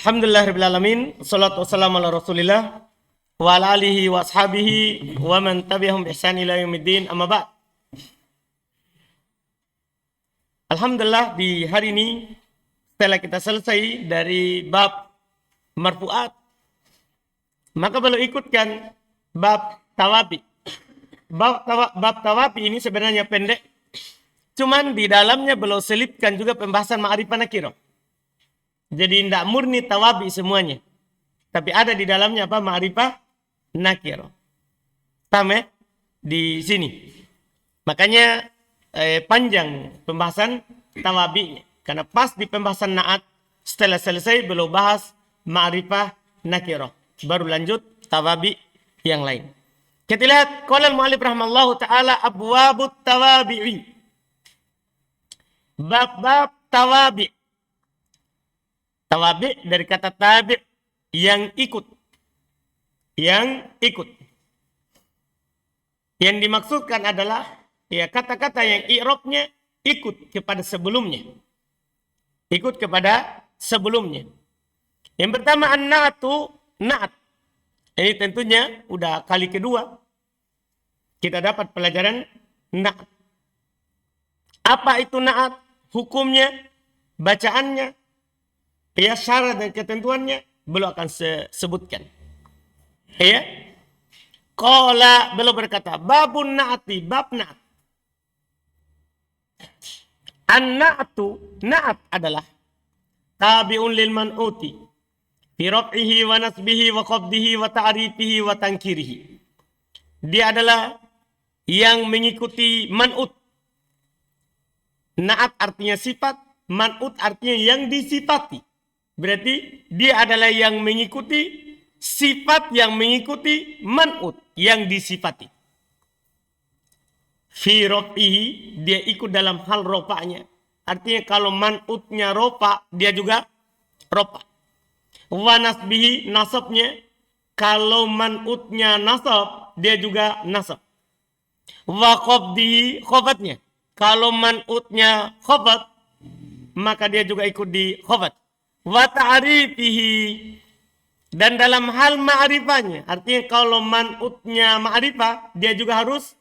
Alhamdulillahirabbil alamin, wassalatu wassalamu ala Rasulillah wa ala alihi wa ashabihi wa man tabi'ahum bi ihsan ila yaumiddin. Amma ba'd. Alhamdulillah di hari ini setelah kita selesai dari bab marfu'at, maka belum ikutkan bab tawabi. Bab tawabi ini sebenarnya pendek, cuman di dalamnya belum selipkan juga pembahasan ma'rifah nakirah. Jadi tidak murni tawabi semuanya, tapi ada di dalamnya apa, ma'rifah nakirah. Sama di sini. Makanya panjang pembahasan tawabi, karena pas di pembahasan na'at setelah selesai belum bahas ma'rifah nakirah, baru lanjut tawabi yang lain. Kita lihat qala al-mu'allif rahimallahu taala abwabut tawabi'i. Bab-bab tawabi. Tawabi dari kata tabi', yang ikut. Yang ikut. Yang dimaksudkan adalah ya kata-kata yang i'rabnya ikut kepada sebelumnya. Ikut kepada sebelumnya. Yang pertama an-na'atu, na'at. Ini tentunya udah kali kedua kita dapat pelajaran na'at. Apa itu na'at? Hukumnya, bacaannya, ya syarat dan ketentuannya belum akan sebutkan. Ya. Qala belum berkata babun na'ati, bab na'at. An-na'atu, na'at adalah tabi'un lil man'uti fi raf'ihi wa nasbihi wa qabdihi wa ta'rifihi wa tankirihi. Dia adalah yang mengikuti man'ut. Na'at artinya sifat, man'ut artinya yang disifati. Berarti dia adalah yang mengikuti sifat yang mengikuti man'ut, yang disifati. Fi raf'ihi, dia ikut dalam hal rofa'nya. Artinya kalau man'utnya rofa, dia juga rofa. Wa nasbihi, nasabnya. Kalau man'utnya nasab, dia juga nasab. Wa qabdihi, khobatnya. Kalau man'utnya khobat, maka dia juga ikut di khobat. Wa ta'rifihi, dan dalam hal ma'rifahnya. Artinya kalau man'utnya ma'rifah, dia juga harus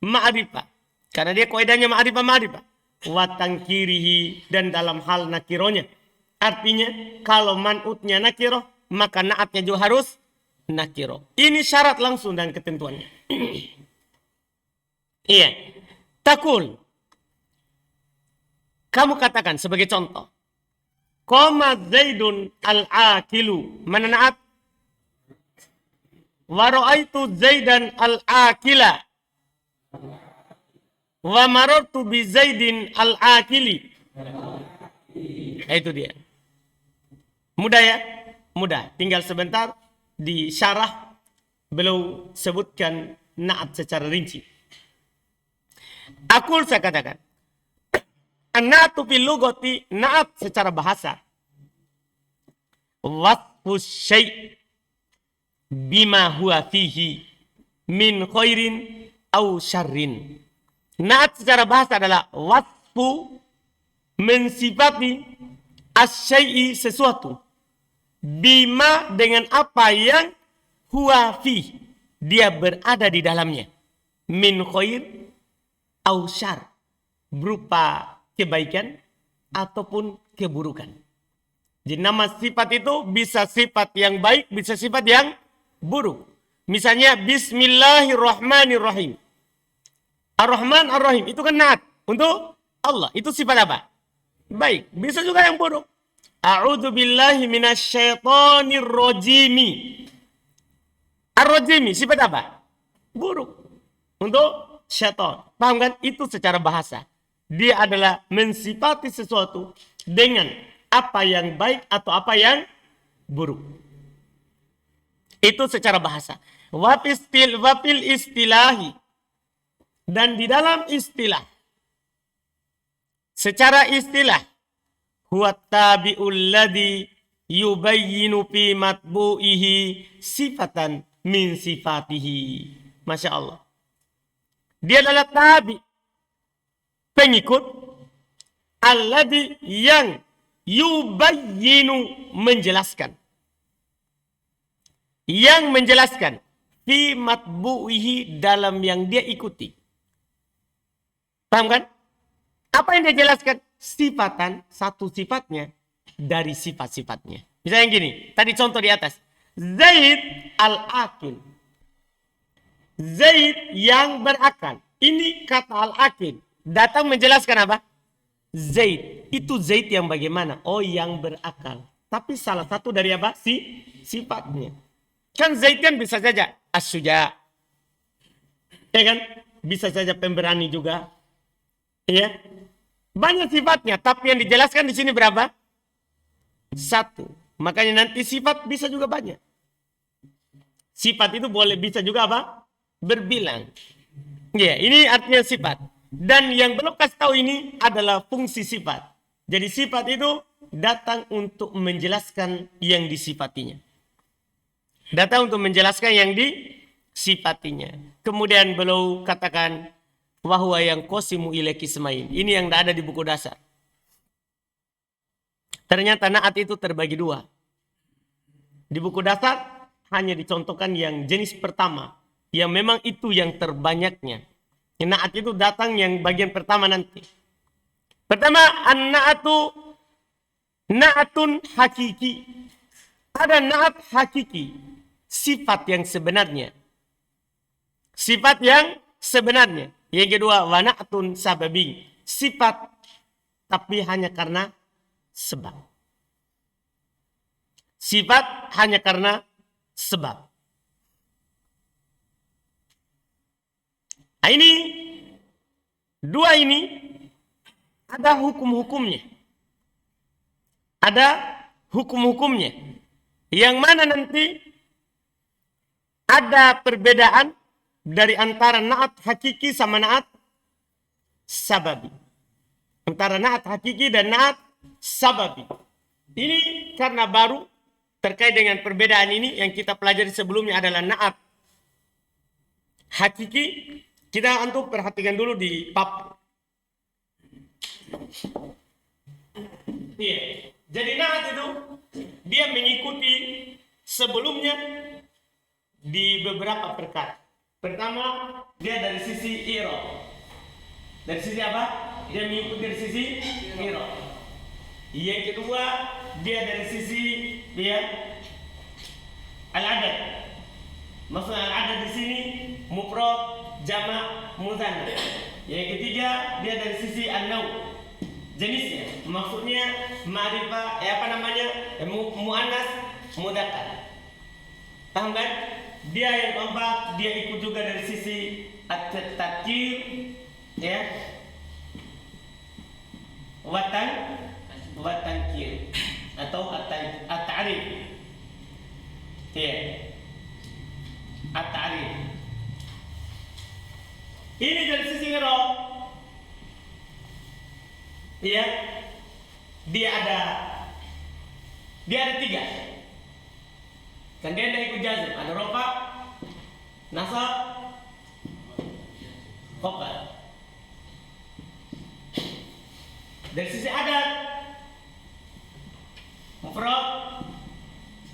ma'rifah. Karena dia kaidahnya ma'rifah. Wa tankirihi, dan dalam hal nakironya. Artinya kalau man'utnya nakiroh, maka na'atnya juga harus nakiroh. Ini syarat langsung dan ketentuannya. Iya. Takul. Kamu katakan sebagai contoh. Qama Zaidun al-akilu. Mana na'at? Wa ra'aitu Zaidan al-akila. Wa marartu bi Zaidin al-akili. Itu dia. Mudah ya? Mudah. Tinggal sebentar disyarah, belum sebutkan na'at secara rinci. Akul saya katakan. An-na'atu fil lughati, na'at secara bahasa. Wasfu syai' bima huwa fihi min khairin au syarrin. Na'at secara bahasa adalah wasfu, mensifati asy-syai'i, sesuatu, bima, dengan apa yang huwa fi, dia berada di dalamnya, min khair au syar, berupa kebaikan ataupun keburukan. Jadi nama sifat itu bisa sifat yang baik, bisa sifat yang buruk. Misalnya Bismillahirrahmanirrahim. Ar-Rahman Ar-Rahim itu kan na'at untuk Allah. Itu sifat apa? Baik. Bisa juga yang buruk. A'udzu billahi minasyaitonir rajimi. Ar-Rajimi sifat apa? Buruk. Untuk syaitan. Paham kan? Itu secara bahasa. Dia adalah mensifati sesuatu dengan apa yang baik atau apa yang buruk. Itu secara bahasa. Wafil istilahi. Dan di dalam istilah. Secara istilah. Huwa tabi'ul ladhi yubayyinu fi matbu'ihi sifatan min sifatihi. Masya Allah. Dia adalah tabi'. Pengikut alladhi yang yubayyinu, menjelaskan. Yang menjelaskan. Fi matbu'ihi, dalam yang dia ikuti. Paham kan? Apa yang dia jelaskan? Sifatan, satu sifatnya dari sifat-sifatnya. Misalnya gini, tadi contoh di atas. Zaid al-akil. Zaid yang berakal. Ini kata al-akil. Datang menjelaskan apa? Zaid. Itu Zaid yang bagaimana? Oh, yang berakal. Tapi salah satu dari apa? Sifatnya. Kan Zaid kan bisa saja as-suja. Ya kan? Bisa saja pemberani juga. Ya. Banyak sifatnya, tapi yang dijelaskan di sini berapa? Satu. Makanya nanti sifat bisa juga banyak. Sifat itu boleh bisa juga apa? Berbilang. Ya, ini artinya sifat. Dan yang belum kasih tahu ini adalah fungsi sifat. Jadi sifat itu datang untuk menjelaskan yang disifatinya. Datang untuk menjelaskan yang disifatinya. Kemudian beliau katakan wahwa yang qasimu ilaiki ismain. Ini yang tidak ada di buku dasar. Ternyata naat itu terbagi dua. Di buku dasar hanya dicontohkan yang jenis pertama. Yang memang itu yang terbanyaknya. Naat itu datang yang bagian pertama nanti. Pertama, an-na'atu na'atun hakiki. Ada naat hakiki. Sifat yang sebenarnya. Sifat yang sebenarnya. Yang kedua, wa na'atun sababi. Sifat tapi hanya karena sebab. Sifat hanya karena sebab. Nah, ini dua ini ada hukum-hukumnya. Ada hukum-hukumnya. Yang mana nanti ada perbedaan dari antara naat hakiki sama naat sababi. Antara naat hakiki dan naat sababi. Ini karena baru terkait dengan perbedaan ini yang kita pelajari sebelumnya adalah naat hakiki. Kita antum perhatikan dulu di bab. Iya. Jadi naat itu dia mengikuti sebelumnya di beberapa perkara. Pertama, dia dari sisi i'rab. Dari sisi apa? Dia mengikuti dari sisi i'rab. Yang kedua, dia dari sisi dia al-adad. Maksudnya al-adad di sini mufrad, jamak, mudzakkar. Yang ketiga, dia dari sisi an-naw. Jenisnya, maksudnya ma'rifah, muannas, mudzakkar. Paham kan? Dia yang keempat, dia ikut juga dari sisi at-tadkir, ya, watankir atau at-ta'rif, ya, at-ta'rif. Ini dari sisi i'rab, ya, dia ada tiga. Dan dia tidak ikut jazm. Ada rofa, nasab, khobar. Dari sisi adat, mufrad,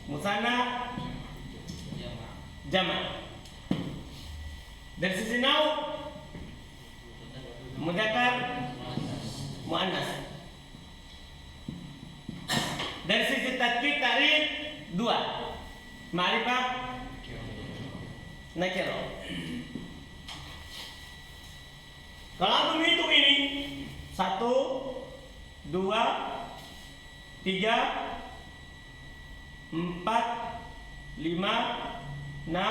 musanna, jamak. Dari sisi nau, mudzakkar, muannas. Dari sisi tadkir ta'rif, dua. Ma'rifah, nakirah. Kalau antum hitung ini 1, 2, 3, 4, 5, 6,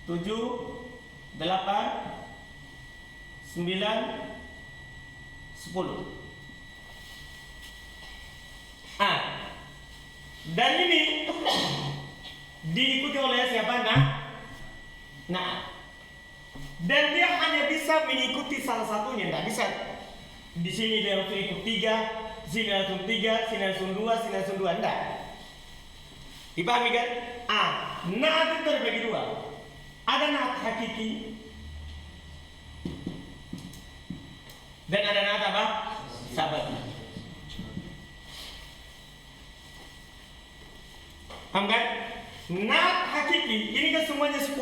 7, 8, 9, 10. Dan ini diikuti oleh siapa? Nah. Dan dia hanya bisa mengikuti salah satunya, tidak bisa. Di sini dia langsung ikut 3, sini langsung 3, sini langsung 2, sini langsung 2, tidak. Dipahami kan? Naat itu terbagi dua. Ada naat hakiki dan ada naat apa? Sababi. Paham kan? Naat hakiki ini kan semuanya 10.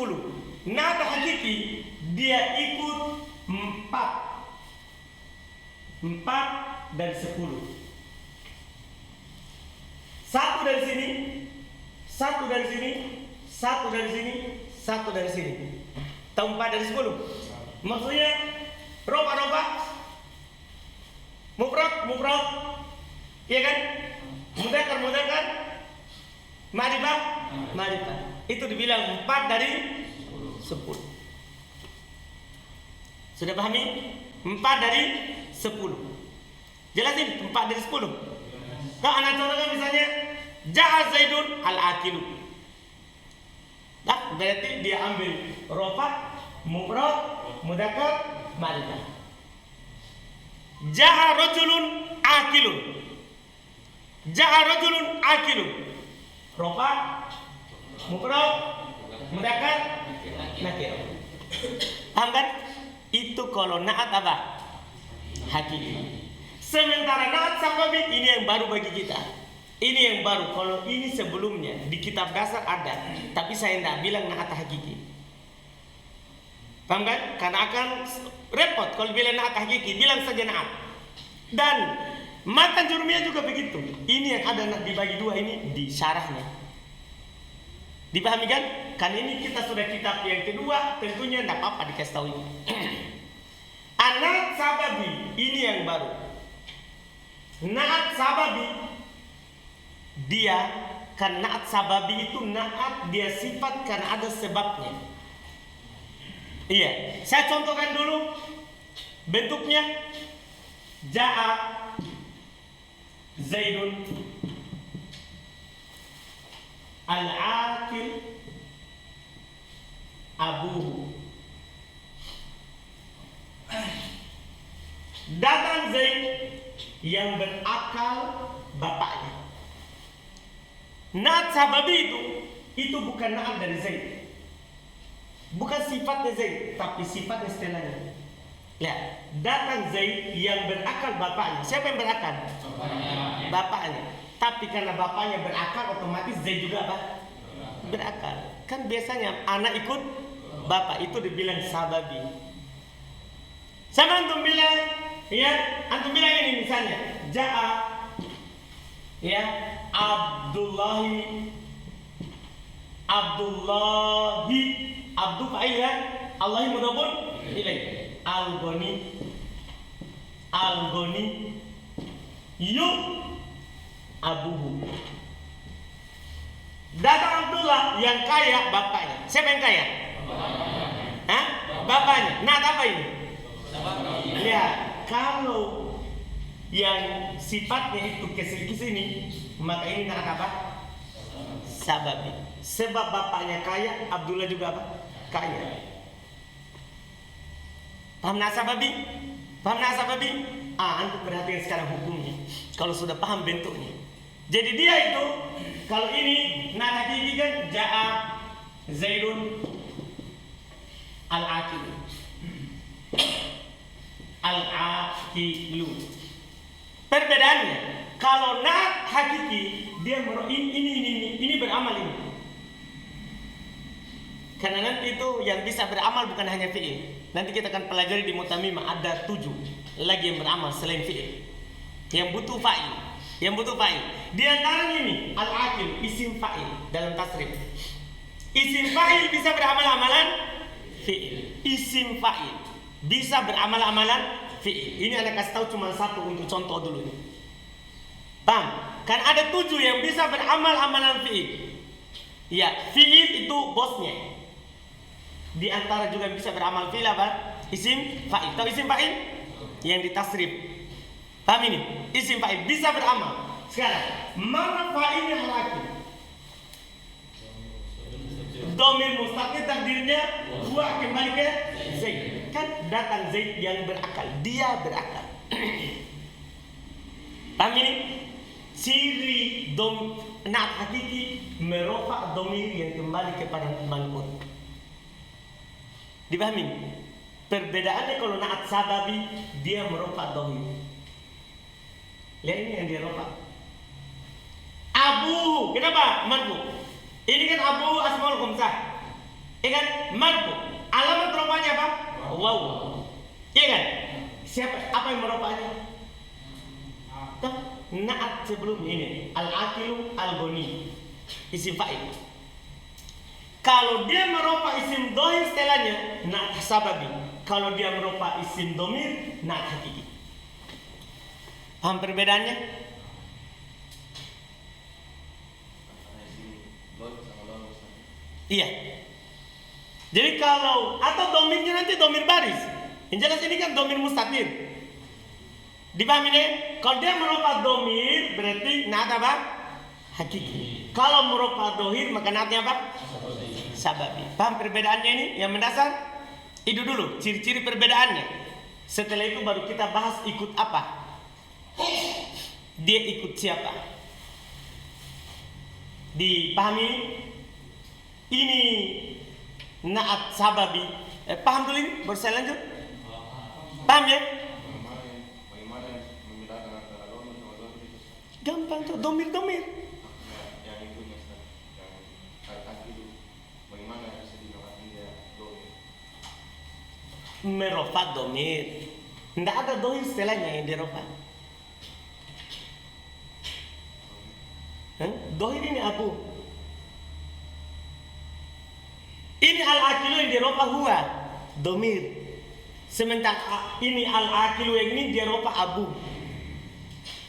Naat hakiki dia ikut 4 dari 10. Satu dari sini, satu dari sini, satu dari sini, satu dari sini. Tahu 4 dari 10? Maksudnya roba, mufrad, iya kan? Mudzakkar, ma'rifah. Itu dibilang 4 dari 10. Sudah pahami? 4 dari 10. Jelasin 4 dari 10. Kalau anak contohnya misalnya Ja'a Zaidun al-akilu. Nah, berarti dia ambil rofa, mufrad, mudzakkar, ma'rifah. Ja'a rajulun akilun. Ja'a rajulun akilun. Rofa, mufrad, mudzakkar, nakir. Paham kan? Itu kalau naat apa? Hakiki. Sementara naat sababi ini yang baru bagi kita. Ini yang baru. Kalau ini sebelumnya di kitab dasar ada, tapi saya tidak bilang naat hakiki. Paham kan? Karena akan repot kalau bilang naat hakiki, bilang saja naat. Dan matan jurumiyah juga begitu. Ini yang ada dibagi dua ini di syarahnya. Dipahami kan? Kan ini kita sudah kitab yang kedua, tentunya tidak apa-apa dikasih tahu ini. Naat sababi ini yang baru. Naat sababi dia kan naat sababi itu naat dia sifat karena ada sebabnya. Iya, saya contohkan dulu bentuknya. Ja'a Zaidun al-akil abuhu. Datang Zaid yang berakal bapaknya. Naat sababi itu bukan naat dari Zaid. Bukan sifatnya Zaid, tapi sifatnya setelahnya. Lihat, datang Zaid yang berakal bapaknya. Siapa yang berakal? Bapaknya. Tapi karena bapaknya berakal, otomatis Zaid juga apa? Berakal. Kan biasanya anak ikut bapak, itu dibilang sababi. Sama antum bilang, ya, antum bilang ini misalnya, Ja'a, ya, Abdullahi, Abdu fa'il ya, Allahi mudhafun ilaih. Al-Ghani, yuk abuhu. Datang Abdullah yang kaya bapaknya. Siapa yang kaya? Hah? Bapaknya. Nah, apa ini? Lihat, kalau yang sifatnya itu kesini, maka ini nak apa? Sababi. Sebab bapaknya kaya, Abdullah juga apa? Kaya. Paham nasababi? Paham nasababi? Antum perhatikan sekarang hukumnya. Kalau sudah paham bentuknya. Jadi dia itu, kalau ini nak hakiki kan Ja'a Zaidun al-akilu. Al-akilu. Perbedaannya, kalau naat hakiki dia ini beramal ini. Karena nanti itu yang bisa beramal bukan hanya fi'il. Nanti kita akan pelajari di Mutamimah ada 7 lagi yang beramal selain fi'il. Yang butuh fa'il. Di antara ini al-akil isim fa'il dalam tasrif. Isim fa'il bisa beramal-amalan fi'il. Isim fa'il bisa beramal-amalan fi'il. Ini Anda kasih tahu cuma satu untuk contoh dulu ini. Paham? Kan ada 7 yang bisa beramal-amalan fi'il. Ya, fi'il itu bosnya. Di antara juga bisa beramal fi'il apa? Isim fa'il. Tahu isim fa'il? Yang ditasrif. Paham ini? Isim fa'il bisa beramal. Sekarang, mana fa'ilnya al-akil? Dhamir mustaqil takdirnya huwa kembali ke Zaid. Kan datang Zaid yang berakal. Dia berakal. Paham ini? Ciri naat hakiki merofa dhamir yang kembali kepada man'ut. Dipahami? Perbedaannya kalau naat sababi dia merofa dhamir. Lihat ini yang dia rofa. Abu, kenapa marfu? Ini kan Abu asmaul khamsah. Iya kan? Marfu. Alamat rofanya apa? Waw. Iya kan? Siapa? Apa yang merofanya? Naat sebelum ini. Al-aqilu al-ghani. Isim fa'il. Kalau dia merofa isim dohir setelahnya, naat sababi. Kalau dia merofa isim domir, naat hakiki. Paham perbedaannya? Iya. Jadi kalau atau domirnya nanti domir baris. Yang jelas ini kan domir mustatir. Dipahami deh? Kalau dia merupakan domir berarti naat apa? Hakiki. Kalau merupakan dohir maka naatnya apa? Sababi. Paham perbedaannya ini? Yang mendasar? Itu dulu ciri-ciri perbedaannya. Setelah itu baru kita bahas ikut apa. Dia ikut siapa? Dipahami? Ini naat sababi. Paham dulu ini? Baru saya lanjut. Paham ya? Gampang tuh, domir-domir. Merofat domir. Tidak ada dohir setelahnya yang dirofat. Dohir ini Abu. Ini al-aqilu yang dirofat huwa domir. Sementara ini al-aqilu yang ini dirofat Abu.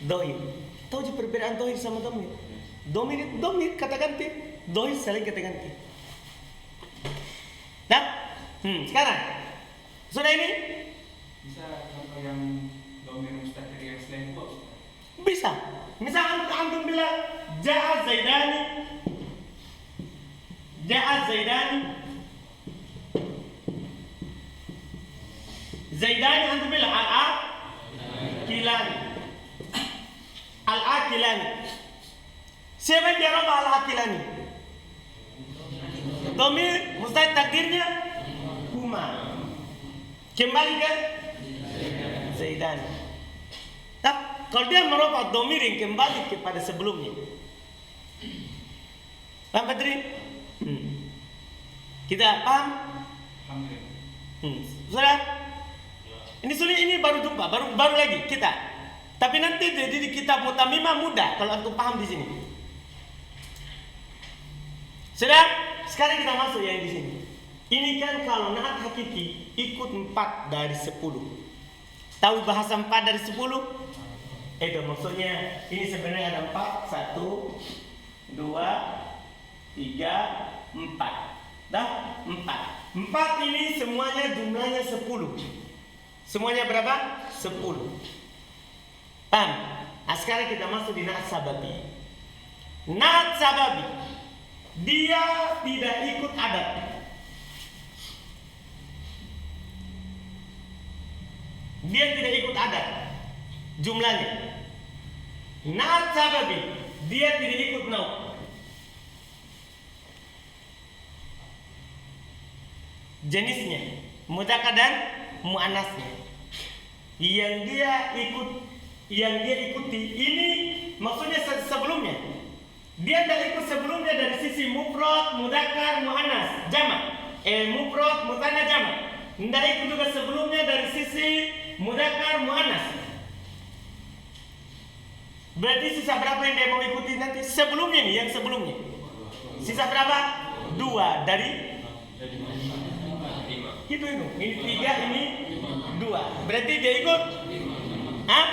Dohir. Tahu je perbedaan dohir sama domir? Domir itu domir kata ganti. Dohir saling kata ganti. Nah, sekarang sudah ini bisa contoh yang domir mustatir yang selain itu? Bisa. Misal antum bilang ja'a Zaidani. Ja'a Zaidani. Zaidani antum bilang al-aqilani. Al-aqilani. Siapa yang dirubah al-aqilani? Domir mustahil takdirnya huma. Kembali ke Zaidani. Tapi kalau dia merubah domir yang kembali kepada sebelumnya. Paham Patri? Kita paham? Sudah? Ini baru jumpa, baru lagi kita. Tapi nanti jadi di kitab Mutamimah mudah kalau antum paham di sini. Sudah? Sekarang kita masuk yang di sini. Ini kan kalau naat hakiki ikut 4 dari 10. Tahu bahasa 4 dari 10? Itu maksudnya ini sebenarnya ada 4. 1, 2, 3, 4. Dah? 4. 4 ini semuanya jumlahnya 10. Semuanya berapa? 10. Paham? Nah, sekarang kita masuk di naat sababi. Naat sababi dia tidak ikut adat. Dia tidak ikut adat jumlahnya. Naat sababi dia tidak ikut nau. Jenisnya mudzakkar dan muannasnya. Yang dia ikuti ini maksudnya sebelumnya. Dia tidak ikut sebelumnya dari sisi mufrad, mudzakkar, muannas, jamak. Mufrad, mutanna, jamak. Tidak ikut juga sebelumnya dari sisi mudzakkar, muannas. Berarti sisa berapa yang dia mau ikuti nanti? Sebelumnya nih, yang sebelumnya. Sisa berapa? 2 dari itu. Ini 3, ini 2. Berarti dia ikut? Hah?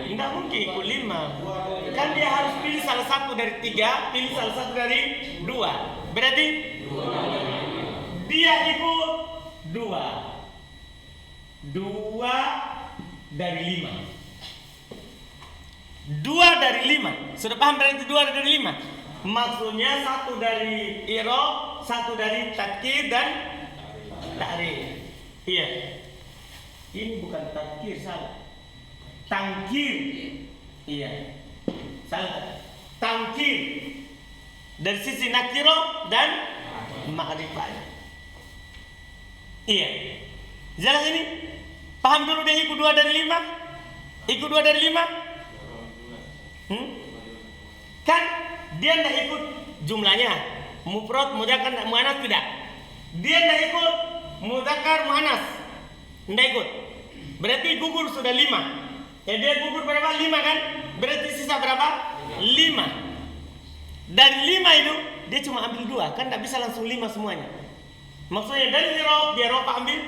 Tidak mungkin ikut 5. Kan dia harus pilih salah satu dari 3, pilih salah satu dari 2. Berarti dia ikut 2. 2 dari 5. 2 dari 5. Sudah paham berarti 2 dari 5? Maksudnya 1 dari i'rab, 1 dari tadkir dan ta'rif. Iya. Ini bukan tadkir, salah. Tangkir. Iya. Salah. Tangkir dari sisi nakiro dan ma'rifah. Iya. Jelas ini? Paham dulu deh ikut 2 dari 5? Ikut 2 dari 5? Kan dia tidak ikut jumlahnya. Mufrad, mudzakkar, muannas tidak. Dia tidak ikut mudzakkar, muannas. Tidak ikut. Berarti gugur sudah 5. Dia gugur berapa? 5 kan? Berarti sisa berapa? 5. Dari 5 itu dia cuma ambil 2. Kan tidak bisa langsung 5 semuanya. Maksudnya dari i'rab dia rofa ambil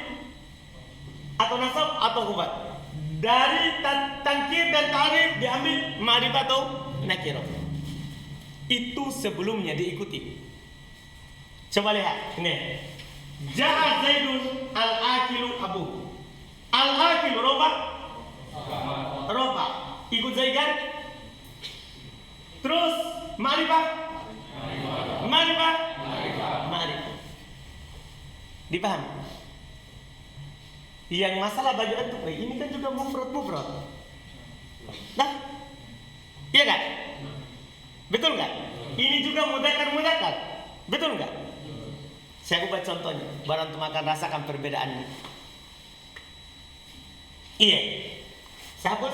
atau nasab atau hubat. Dari tankir dan ta'rif diambil ma'rifah atau nakirah. Itu sebelumnya diikuti. Coba lihat ini. Ja'a Zaidun al-akilu abu. Al-akilu rofa. Rofa. Ikut Zaid kan? Terus ma'rifah. Ma'rifah. Ma'rifah. Dipahami? Yang masalah bagi antum ini kan juga mufrad. Nah, iya kan? Betul nggak? Ini juga mudzakkar. Betul nggak? Saya ubah contohnya, baru antum akan rasakan perbedaannya. Iya. Siapa?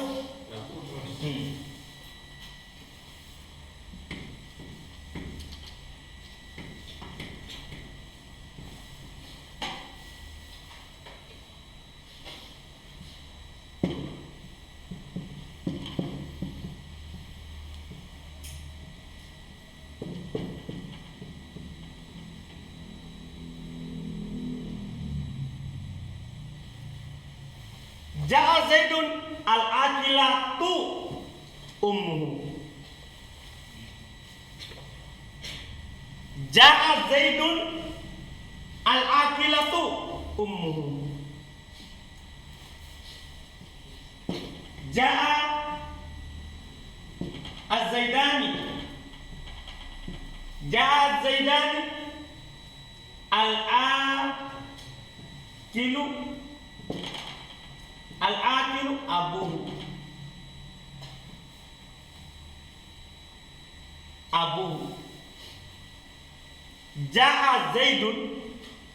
Ja'a Zaidun al-akilatu ummuhu. Ja'a Zaidun al-akilatu ummuhu. Ja'a az-Zaidani. Ja'a az-Zaidani al-akilu. Al-akilu abuhu. Abuhu. Ja'a Zaidun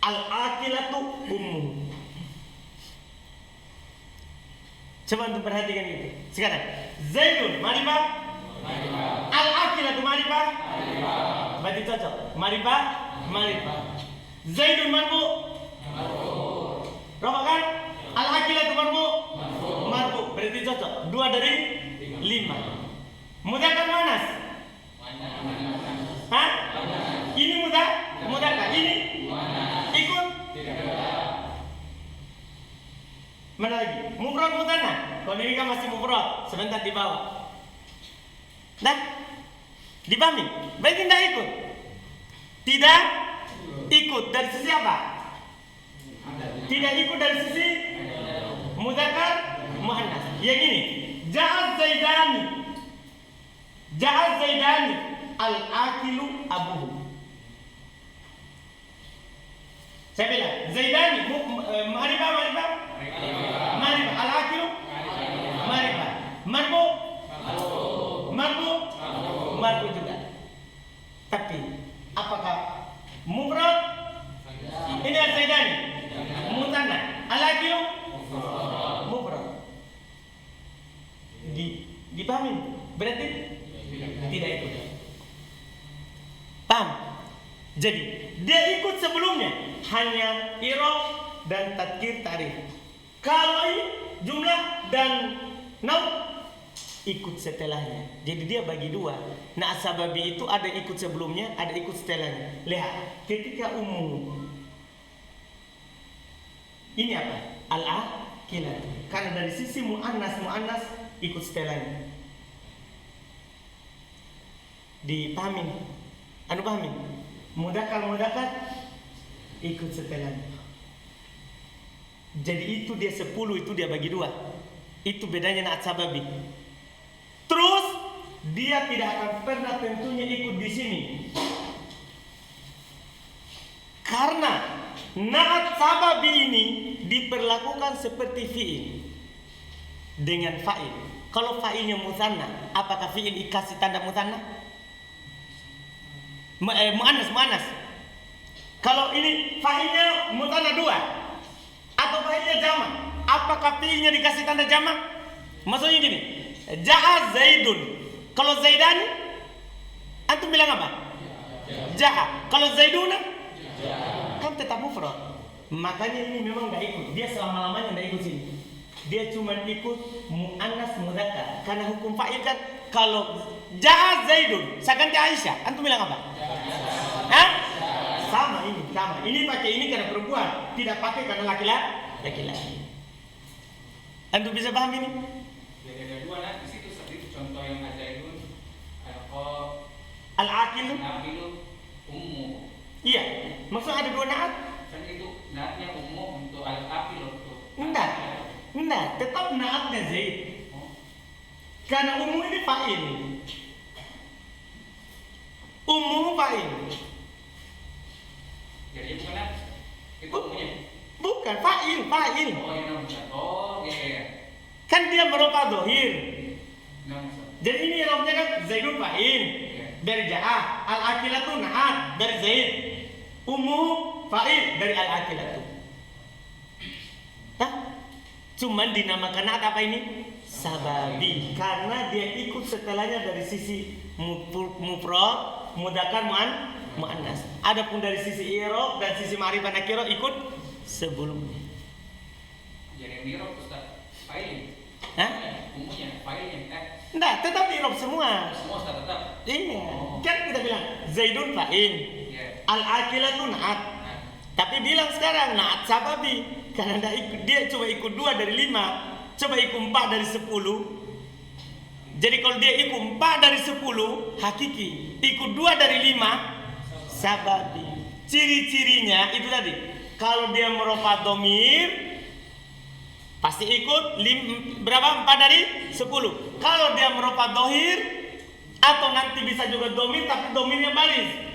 al-akilatu ummuhu. Coba untuk perhatikan itu. Sekarang Zaidun ma'rifah. Al-akilatu ma'rifah. Berarti cocok. Ma'rifah. Zaidun marfu. Rofa kan? Al-akilatu marfu. Berarti cocok. 2 dari 5. Mudzakkar muannas. Hah? Ini mudzakkar. Ini ikut. Mana lagi? Mufrad mutsanna. Kalau ini kan masih mufrad, sebentar di bawah. Nah, dipahami? Berarti tidak ikut. Tidak ikut dari sisi apa? Tidak ikut dari sisi mudzakkar muannas. Yang ini, Ja'a Zaidani al-akilu abuhu. Saya bilang Zaidani ma'rifah. Al-akilu ma'rifah. Marfu juga. Tapi apakah mufrad? Ini al-Zaidani mutsanna. Al-akilu mufrad. Dipahami? Berarti tidak ikut. Paham? Jadi dia ikut sebelumnya hanya i'rab dan tadkir ta'rif. Kalau ini jumlah dan naum ikut setelahnya. Jadi dia bagi 2. Nah, sababi itu ada ikut sebelumnya, ada ikut setelahnya. Lihat, ketika umum ini apa? Al-akilah. Karena dari sisi muannas ikut setelahnya. Dipahami? Pahami? Mudzakkar ikut setelahnya. Jadi itu dia 10, itu dia bagi 2. Itu bedanya na'at sababi. Terus dia tidak akan pernah tentunya ikut di sini. Karena na'at sababi ini diperlakukan seperti fi'il dengan fa'il. Kalau fa'ilnya mutsanna, apakah fi'il dikasih tanda mutsanna? Muannas. Kalau ini fa'ilnya mutsanna 2 atau fa'ilnya jamak, apakah fi'ilnya dikasih tanda jamak? Maksudnya gini, Ja'a Zaidun. Kalau Zaidani Antum bilang apa? Ja'a. Kalau Zaiduna? Kan tetap mufrad. Makanya ini memang nggak ikut. Dia selama-lamanya nggak ikut sini. Dia cuma ikut mu'annas mudzakkar. Karena hukum fa'il kan kalau ja'a Zaidun, saya ganti Aisyah. Antum bilang apa? Hah? Sama ini, sama. Ini pakai ini karena perempuan, tidak pakai karena laki-laki. Antum bisa paham ini? Jadi ada dua di situ seperti contoh yang Zaidun, Al-Aqil. Nabilu, Ummu. Iya, maksudnya ada dua naat. Kan itu naatnya Ummu untuk Al-Aqil untuk. Enggak, tetap naatnya Zaid. Karena umum ini fa'il. Umum fa'il. Jadi bukan naat. Itu umumnya. Bukan fa'il. Oh iya bukan. Oh iya. Kan dia merupakan dohir. Nah, Jadi ini robnya kan Zaidun fa'il. Dari ja'ah. Al-Aqilatu naat dari Zaid. Umum fa'il dari Al-Aqilatu. Hah? Cuman dinamakan naat apa ini? Sababi. Karena dia ikut setelahnya dari sisi mufrad, mudzakkar, muannas. Adapun dari sisi i'rab dan sisi ma'rifah nakirah ikut sebelumnya. jadi yang dirok Ustaz, fa'il. Hah? Umumnya fa'ilnya. Enggak, tetap i'rab semua. Semua Ustaz tetap. Iya. Kan kita bilang Zaidun fa'il. Iya. Al-Aqilatu naat. Tapi bilang sekarang naat sababi. Karena dia coba ikut 2 dari 5, coba ikut 4 dari 10. Jadi kalau dia ikut 4 dari 10 hakiki, ikut 2 dari 5 sababi. Ciri-cirinya itu tadi. Kalau dia merupakan domir pasti ikut berapa? 4 dari 10. Kalau dia merupakan dohir atau nanti bisa juga domir tapi domirnya baris.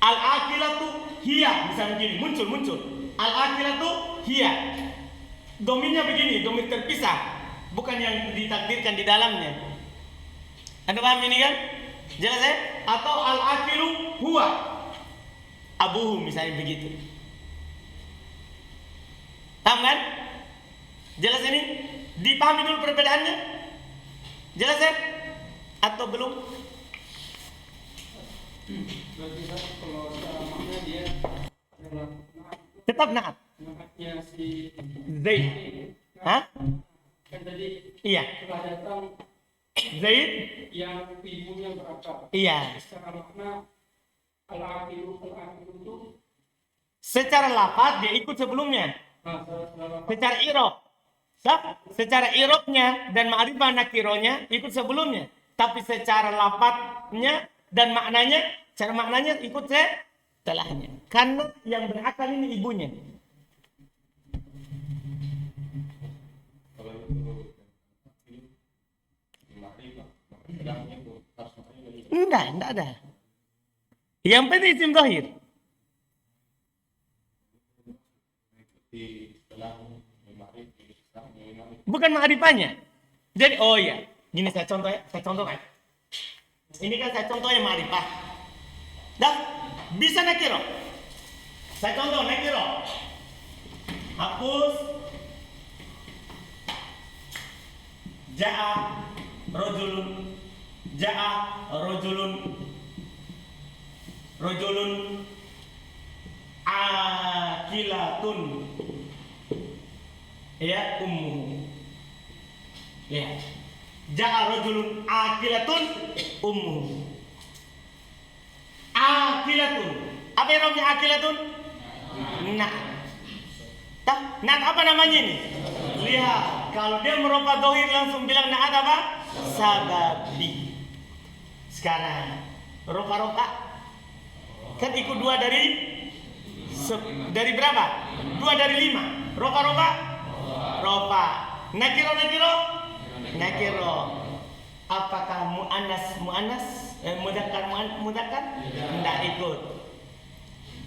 Al-Aqilatu hiya, misalnya begini, muncul. Al-Aqilatu hiya. Domirnya begini, domir terpisah, bukan yang ditakdirkan di dalamnya. Anda paham ini kan? Jelas ya? Atau al-aqilu huwa abuhu, misalnya begitu. Paham kan? Jelas ini? Dipahami dulu perbedaannya? Jelas ya? Atau belum? Berarti kalau makna dia Tetap naat. naatnya si Zaid. Hah? kan tadi Iya. telah datang Zaid? yang ibunya berapa? Iya. Secara makna al-aqilu itu Secara lafaz dia ikut sebelumnya. Secara i'rab. Secara i'rabnya dan ma'rifah nakironya ikut sebelumnya. Tapi secara lafaznya dan maknanya, cara maknanya ikut setelahnya. Karena yang berakal ini ibunya. Enggak ada. Yang penting isim zahir. Bukan ma'rifahnya. Jadi oh iya, gini saya contohkan. Ini kan saya contohnya ma'rifah. Dah, bisa nakiro. Saya contoh nakiro. Hapus Ja'a rojulun akilatun ya ummu ya ja'a rojulun akilatun ummu akilatun apa yang akilatun nah apa namanya ini lihat kalau dia merupakan dohir langsung bilang naat apa sababi. Sekarang roka kan ikut 2 dari berapa? 2 dari 5. Roka nakiro apakah muannas mudzakkar enggak ikut.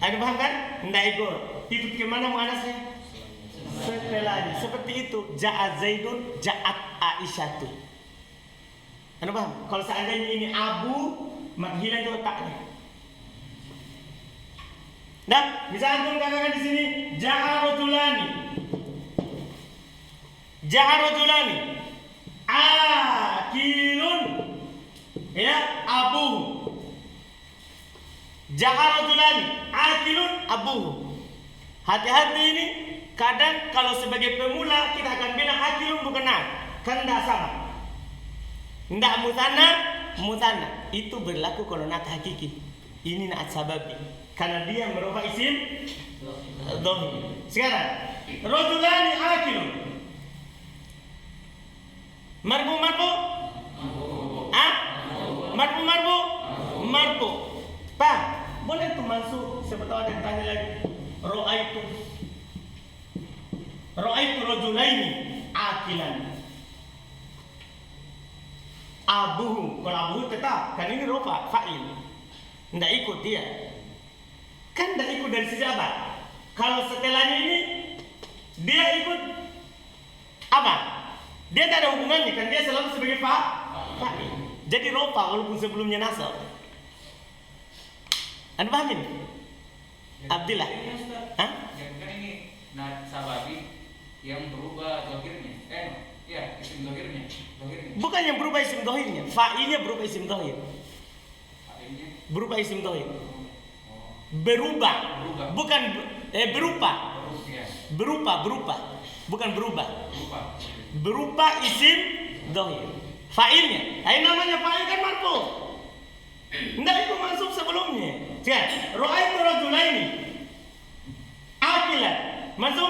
Ada paham kan? Enggak ikut. Ikut kemana muannasnya? Setelahnya. Seperti itu. Ja'a Zaidun, ja'at Aisyatu. Anda paham? Kalau seandainya ini abu, maka hilang juga taknya. Nah, bisa antum katakan di sini ja'a rajulani akilun ya Ja'a rajulani akilun abuhu. Hati-hati ini, kadang kalau sebagai pemula kita akan bilang akilun bukan na'at. Kan tidak sama. Tidak mutanna. Itu berlaku kalau na'at hakiki. Ini na'at sababi. Karena dia merubah isim dhamir. Sekarang, rajulani akilun. Marfu. Ah? Marfu. Pak, boleh tuh masuk. Siapa tahu ada yang tanya lagi. Ra'aitu rajulaini akilan. Abuhu. Kalau abuhu tetap, kan ini rofa, fa'il. Tidak ikut dia. Kan tidak ikut dari sisi apa? Kalau setelahnya ini dia ikut apa? Dia tidak ada hubungannya, kan dia selalu sebagai fa'il. Jadi rofa walaupun sebelumnya nasab. Anda paham ini? Abdillah. Hah? Kan ini sababi yang berubah dohirnya. Ya, isim dohirnya. Bukan yang berubah isim dohirnya. Fa'ilnya berubah isim dohir. Fa'ilnya Berubah isim dohir. Berubah. Bukan berupa. Berupa. Bukan berubah. Berupa isim dohir. Fa'ilnya. Namanya fa'il kan marfu. Tidak itu masuk sebelumnya. Lihat, ra'aitu rajulaini akilan. Masuk.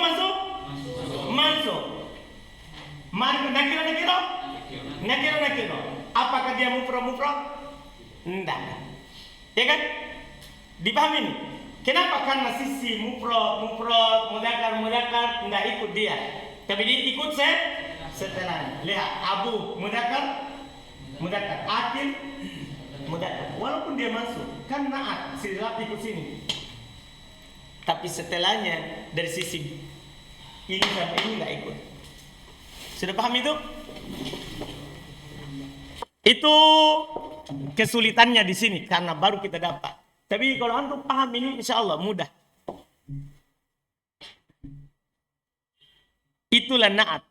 Nakira. Apakah dia mufrad? Tidak. Ya kan? Dipahami ini? Kenapa? Karena sisi mufrad, mudzakkar tidak ikut dia. Tapi dia ikut setelahnya. Lihat, abu mudzakkar, akil mudzakkar. Walaupun dia masuk, kan na'at silap ikut sini. Tapi setelahnya dari sisi ini sampai ini tidak ikut. Sudah paham itu? Itu kesulitannya di sini karena baru kita dapat. Tapi kalau antum paham ini, insya Allah mudah. Itulah na'at.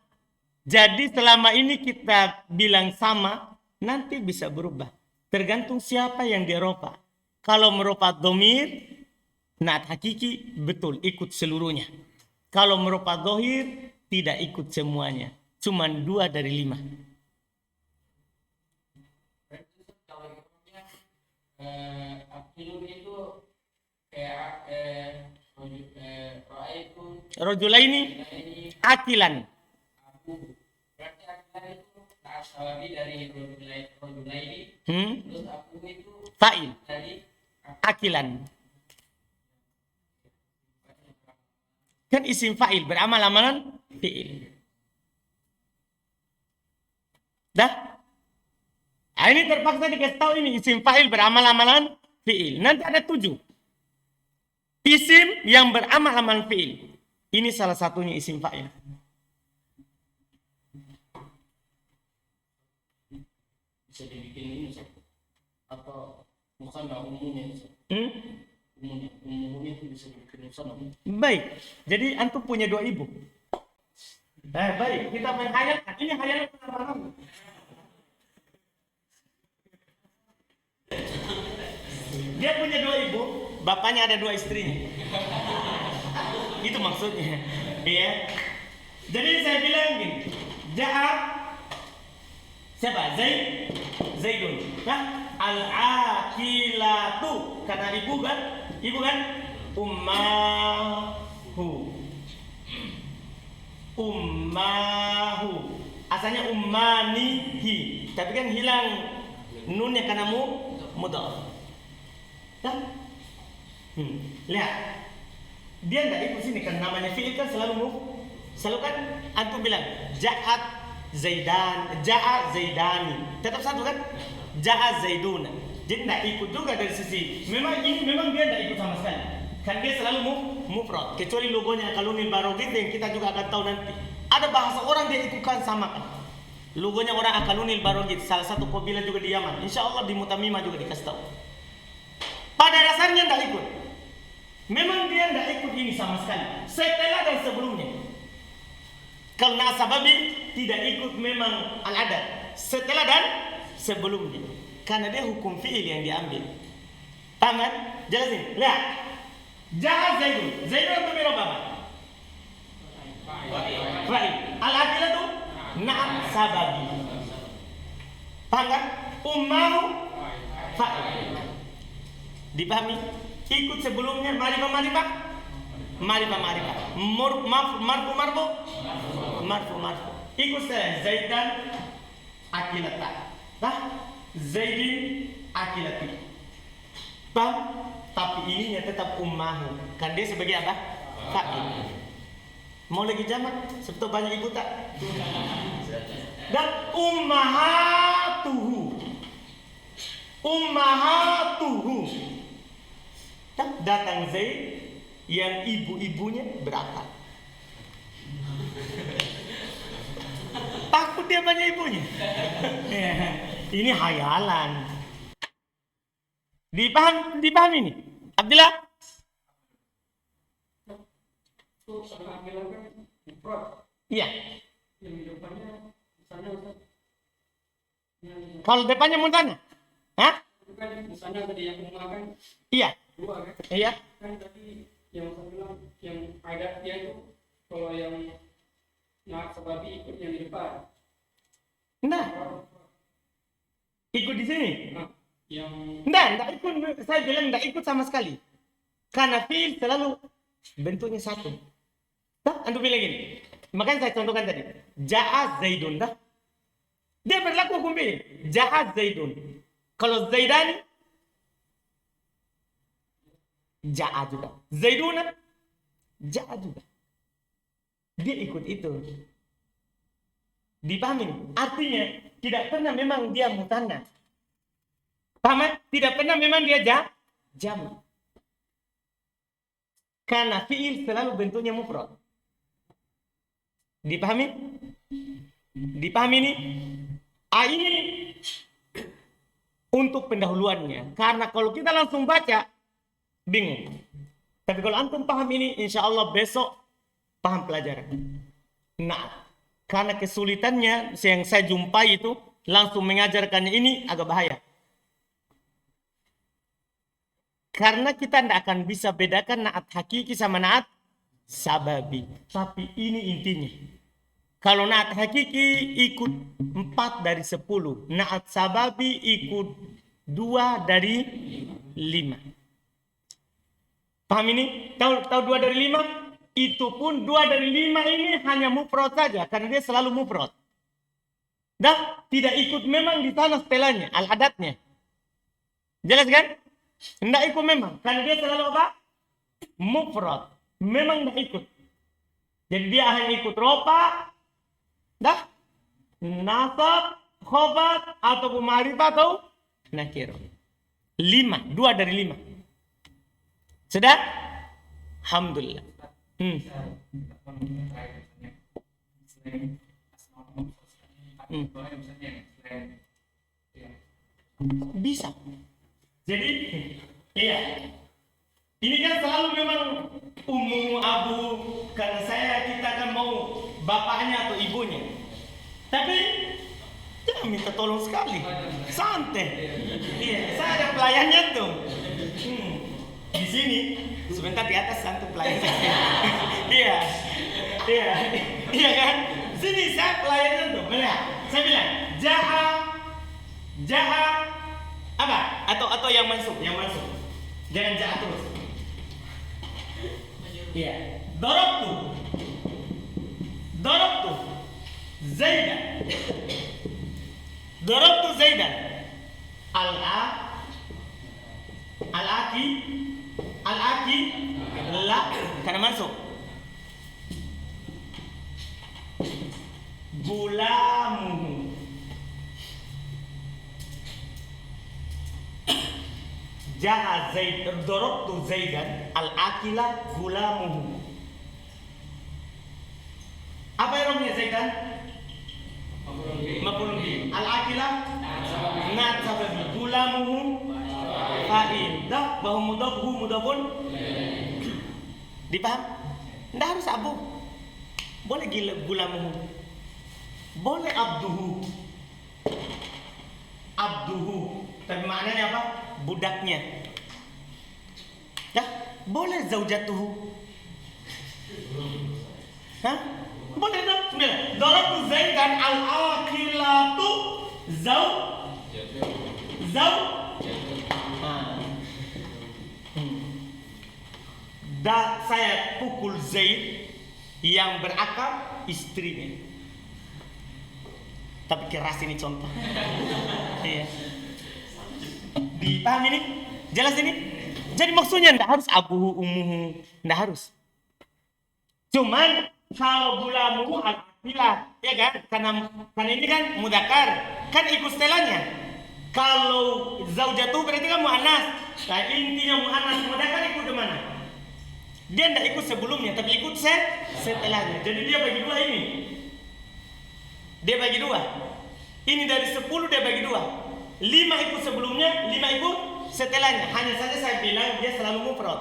Jadi selama ini kita bilang sama, nanti bisa berubah. Tergantung siapa yang dia rofa. Kalau merofa dhamir, na'at hakiki betul ikut seluruhnya. Kalau merofa dhahir, tidak ikut semuanya. Cuman 2 dari 5. Akilun itu kayak Rajulaini akilan. berarti akilan itu sababi dari rajulaini. Terus aku itu Fa'il. dari Akilan. Kan isim fa'il beramal amalan fi'il. Dah? Ini terpaksa dikasih tahu ini isim fa'il beramal amalan fi'il. Nanti ada 7. Isim yang beramal amalan fi'il. Ini salah satunya isim fa'il. Bisa dibikin ini atau musanna umumnya. Umumnya itu bisa dibikin musanna. Baik. Jadi antum punya 2 ibu. Baik, kita menghayalkan. Ini hayalan apa? Dia punya 2 ibu, bapaknya ada 2 istrinya. Itu maksudnya. Iya. Jadi saya bilang gini, Ja'a siapa? Zaidun. Nah, al-akilatu karena ibu kan? Ummahu. Asalnya ummanihi, tapi kan hilang nunnya karena mudhaf. Kan? Lihat. Dia tidak ikut sini kan namanya fi'il kan selalu kan antum bilang ja'a zaidani. Tetap satu kan? Ja'a zaiduna. Jadi tidak ikut juga dari sisi. Memang dia tidak ikut sama sekali. Kan dia selalu mufrad. Kecuali logonya Akalunil Barogit yang kita juga akan tahu nanti. Ada bahasa orang dia ikutkan sama kan. Logonya orang Akalunil Barogit. Salah satu kabilah juga di Yaman. Insya Allah di Mutamimah juga dikasih tahu. Pada dasarnya tidak ikut. Memang dia tidak ikut ini sama sekali. Setelah dan sebelumnya. Kalau nasababi tidak ikut memang al-adad. Setelah dan sebelumnya. Karena dia hukum fi'il yang diambil. Paham kan? Jelasin. Lihat. Ja'a Zaidun. Zaidun itu mirab apa? Fa'il. Al-akilah tuh na'am sababi. Paham kan? Ummahu fa'il. Dipahami? Ikut sebelumnya marifah. Marfu. Ikut saya Zaidan akilata. Zaidin akilati. Paham? Tapi ininya tetap ummahu. Kan dia sebagai apa? Fa'il. Mau lagi jamak? Sebetulnya banyak ibu tak? Dan ummahatuhu. Datang Zaid yang ibu-ibunya berapa? Takut dia banyak ibunya. Ini hayalan. Dipaham ini? Abdillah? Itu adalah akilah kan mufrad. Iya. Yang di depannya misalnya Ustaz. Kalau depannya muntana? Hah? Itu kan misalnya tadi yang umma kan Iya. 2 kan. Iya. Kan tadi yang saya bilang yang ada dia itu kalau yang sababi ikut yang di depan. Nah, ikut di sini. Nah, yang Enggak ikut. Saya bilang enggak ikut sama sekali. Karena fi'il selalu bentuknya satu. Antum bilang gini. Makanya saya contohkan tadi. Ja'a Zaidun. Dia berlaku hukum fi'il. Ja'a Zaidun. Kalau Zaidani Ja'a juga. Zaiduna Ja'a juga. Dia ikut itu. Dipahami? Artinya tidak pernah memang dia mutanna. Paham? Tidak pernah memang dia jamak. Karena fi'il selalu bentuknya mufrad. Dipahami? Dipahami ini? Ini untuk pendahuluannya. Karena kalau kita langsung baca, bingung. Tapi kalau antum paham ini, insya Allah besok paham pelajaran. Nah, karena kesulitannya yang saya jumpai itu, langsung mengajarkannya ini agak bahaya. Karena kita tidak akan bisa bedakan naat hakiki sama naat sababi. Tapi ini intinya. Kalau naat hakiki ikut 4 dari 10. Naat sababi ikut 2 dari 5. Paham ini? Tahu 2 dari 5? Itu pun 2 dari 5 ini hanya mufrad saja. Karena dia selalu mufrad. Dah tidak ikut memang di sana setelahnya. Al-adatnya. Jelas kan? Tidak ikut memang. Karena dia selalu apa? Mufrad. Memang tidak ikut. Jadi dia hanya ikut ropa. Dah. Nasab. Khobat. Atau ma'rifah atau nakir. 5. 2 dari 5. Sudah? Alhamdulillah. Bisa. Jadi, iya. Ini kan selalu memang umum abu karena kita kan mau bapaknya atau ibunya. Tapi jangan minta tolong sekali. Santai. Iya, saya ada pelayannya tuh. Di sini sebentar di atas santu pelayan. Iya kan? Sini saya pelayanan tuh. Melihat. Saya bilang jaha apa? Atau yang masuk. Jangan jahat terus. Iya. Darabtu Zaidan. Al-aki la karena masuk. Gulamuhu. Ja'a Zaid, darabtu Zaidan al-akila gulamuhu. Apa yang namanya Zaidan? Maf'ulun bihi. Al-akila na'at sababi. Gulamuhu fa'il. Dah bahwa mudafun. Dipaham? Tidak harus abu. Boleh gulamuhu. Boleh abduhu. Tapi maknanya apa? Budaknya. boleh zaujatuhu. Hah? Boleh dong. Sebenarnya. Darabtu Zaidan al-akhilatu zau. Saya pukul Zaid yang berakal istrinya. Tapi keras ini contoh. Iya. Dipahami ini? Jelas ini? Jadi maksudnya ndak harus abuhu umuhu, ndak harus. Cuman kalau gulamu al-aqilah, ya kan? Karena ini kan mudzakkar, kan ikut setelahnya. Kalau zaujatu berarti kan muannas. Nah, intinya muannas mudzakkar ikut ke mana? Dia ndak ikut sebelumnya, tapi ikut setelahnya. Jadi dia bagi dua ini. Dia bagi dua. Ini dari 10 dia bagi dua. 5 ikut sebelumnya, 5 ikut setelahnya. Hanya saja saya bilang dia selalu mufrad.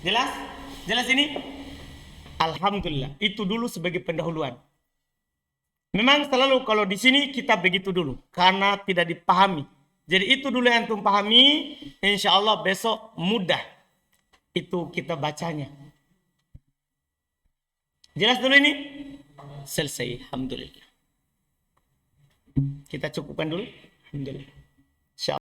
Jelas? Jelas ini? Alhamdulillah. Itu dulu sebagai pendahuluan. Memang selalu kalau di sini kita begitu dulu. Karena tidak dipahami. Jadi itu dulu yang antum pahami. Insya Allah besok mudah. Itu kita bacanya. Jelas dulu ini? Selesai. Alhamdulillah. Kita cukupkan dulu. Alhamdulillah.